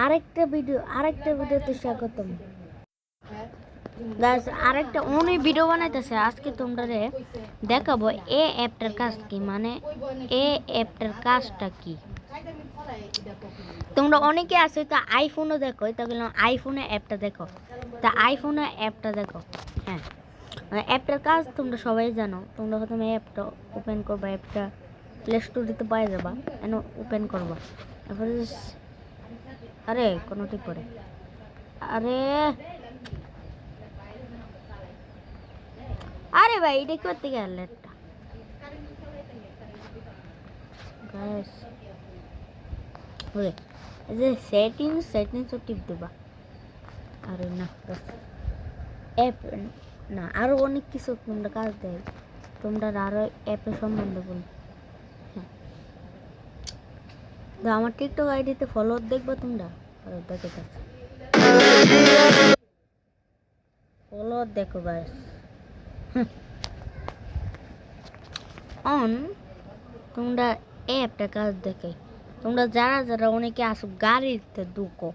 আরেকটা ভিডিওতে স্বাগতম। গাইস আরেকটা উনি ভিডিও বানাইতেছে। আজকে তোমরা দেখাবো এ অ্যাপটার কাজ কি, মানে এ অ্যাপটার কাজটা কি। তোমরা অনেকে আছে তো আইফোনও দেখো, তাহলে আইফোনে অ্যাপটা দেখো, তা আইফোনে অ্যাপটা দেখো। হ্যাঁ, অ্যাপটার কাজ তোমরা সবাই জানো। তোমরা প্রথমে অ্যাপটা ওপেন করবা, অ্যাপটা প্লে স্টোরিতে পাই যাবা, এন ওপেন করবা। তারপরে আরে কোনোটি পরে আরে আরে ভাই এটা করতে গেলে একটা গাইস ওকে, এই যে সেটিংস টিপ দেবা। আরে না অ্যাপ না, আরো অনেক কিছু তোমরা কাজ দেয়। তোমরা আরো অ্যাপের সম্বন্ধে বল। হ্যাঁ, তো আমার টিকটক আইডিতে ফলোয়ার দেখবা তোমরা। আরে দেখে থাকো, ফলোয়ার দেখো গাইস। অন তোমরা অ্যাপটা কাজ দেখে, তোমরা যারা অনেকে আসো গাড়িতে ঢুকো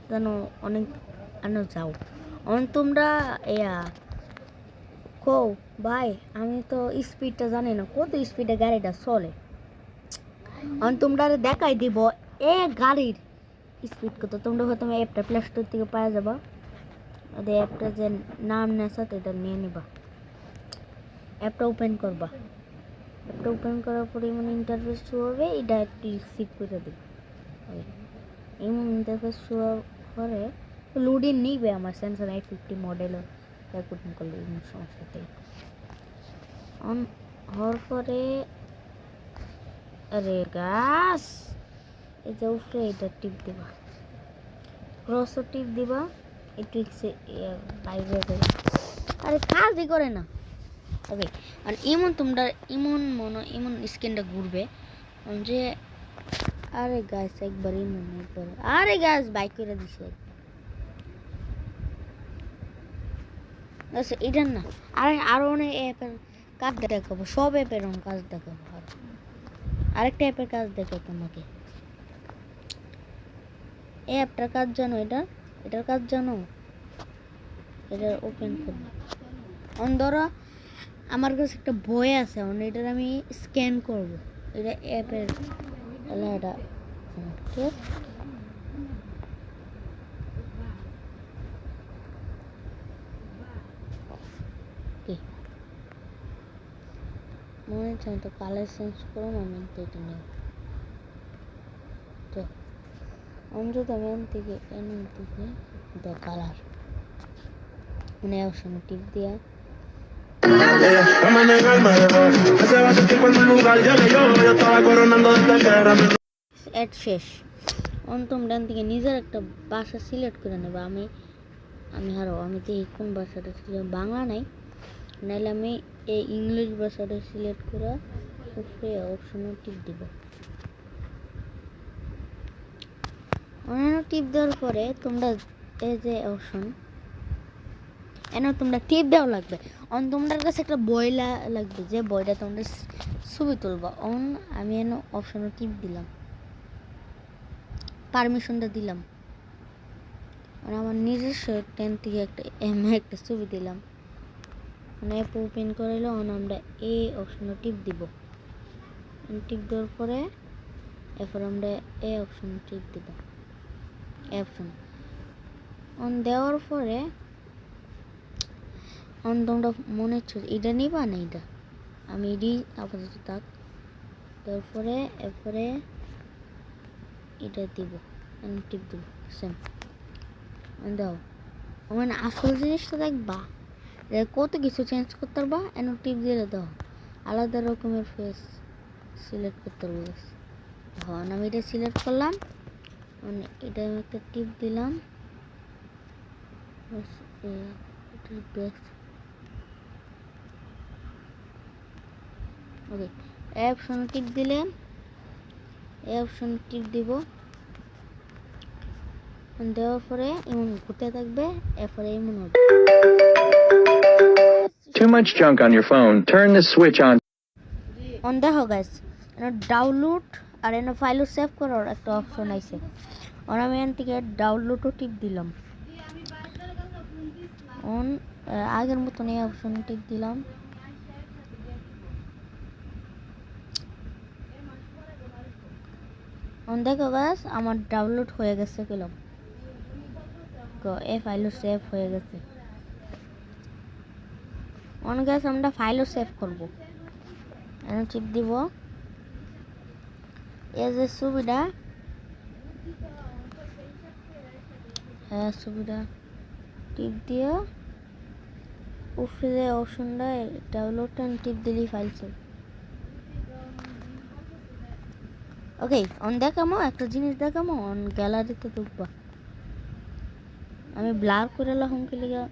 জানো, অনেক আনো যাও তোমরা ইয়া কো ভাই আমি তো স্পিডটা জানি না, কত স্পিডে গাড়িটা চলে। তোমরা দেখাই দিব এ গাড়ির স্পিড কত। তোমরা প্রথমে অ্যাপটা প্লে স্টোর থেকে পাওয়া যাবা, ওদের অ্যাপটা যে নাম নেশা এটা নিয়ে নিবা। অ্যাপটা ওপেন করবা, অ্যাপটা ওপেন করার পরে এমন ইন্টারফেস শো হবে, এটা একটু সিপ করে দেবে। এমন ইন্টারফেস শো করে লোডিং নিবে। আমার স্যামসাং i50 মডেলও রেকর্ডিং করলে এমন সমস্যাতে অন হওয়ার পরে আরে গাছ এই যে উপরে এটা টিপ দিবা, ক্রসও টিপ দিবা, একটু বাইরে আরে কাজই করে না। ওকে, আর এমন তোমরা এমন স্ক্রিনটা ঘুরবে যে আরে গাছ একবারই মনে করে আরে গাছ বাইক করে দিছে। আচ্ছা এটা না, আরো অনেক অ্যাপের কাজ দেখাবো, সব অ্যাপের কাজ দেখাবো। আরেকটা অ্যাপের কাজ দেখো তোমাকে। এই অ্যাপটার কাজ জানো, এটার কাজ জানো। এটা ওপেন করবো, ধরো আমার কাছে একটা বই আছে, এটার আমি স্ক্যান করব। এটা অ্যাপের এটা ঠিক আছে। মনে হচ্ছে তো কালার চেঞ্জ করো না, আমি তো এটা নেই তো অন্তত আমি থেকে দ্য কালার মানে অপশন টিপ দিয়া অ্যাড শেষ। তোমরা থেকে নিজের একটা ভাষা সিলেক্ট করে নেবা। আমি তো কোন ভাষাটা সিলেক্ট, বাংলা নাই, নাহলে আমি এই ইংলিশ ভাষাটা সিলেক্ট করে উপরে অপশনে টিপ দিব। অন্যান্য টিপ দেওয়ার পরে তোমরা এই যে অপশন তোমরা টিপ দেওয়া লাগবে। তোমাদের কাছে একটা বই লাগবে, যে বইটা তোমরা ছবি তুলবা। আমি অপশনে টিপ দিলাম, পারমিশনটা দিলাম, আমার নিজস্ব টেন থেকে একটা ছবি দিলাম। অ্যাপ ওপেন করাইলে আমরা এই অপশনে টিপ দিব। টিপ দেওয়ার পরে এরপর আমরা এই অপশনে টিপ দিব। অপশন দেওয়ার পরে তোমরা মনে হচ্ছে এটা নিবা না, এটা আমি এটি আপাতত থাক। তারপরে এরপরে এটা দিব, টিপ দিব সেম দাও। মানে আসল জিনিসটা দেখবা, কত কিছু চেঞ্জ করতে পারবা। টিপ দিয়ে দাও, আলাদা রকমের ফেস সিলেক্ট করতে পারবো। ধরুন আমি এটা সিলেক্ট করলাম, মানে এটা আমি একটা টিপ দিলাম। ওকে, এই অপশনে টিপ দিলে এই অপশনে টিপ দিব, দেওয়ার পরে এমন ঘুরতে থাকবে। এরপরে এমন হবে too much junk on your phone, turn the switch on দেখো গাইস, ডাউনলোড আর এনে ফাইলও সেভ করার একটা অপশন আছে। আর আমি এখান থেকে ডাউনলোডও টিপ দিলাম। অন আগের মতন এই অপশন টিপ দিলাম। দেখো গাছ আমার ডাউনলোড হয়ে গেছে গেলাম, এই ফাইলও সেভ হয়ে গেছে। অন গাছ আমরা ফাইলও সেভ করব, এখানে টিপ দিব। এই যে সুবিধা, হ্যাঁ সুবিধা টিপ দিয়ে উপরে যে অপশনটা ডাউনলোড টিপ দিলেই ফাইল সেভ। ওকে অন দেখামো একটা জিনিস, দেখামো অন গ্যালারিতে ঢুকবা, আমি ব্লার করে লাম কি লিগা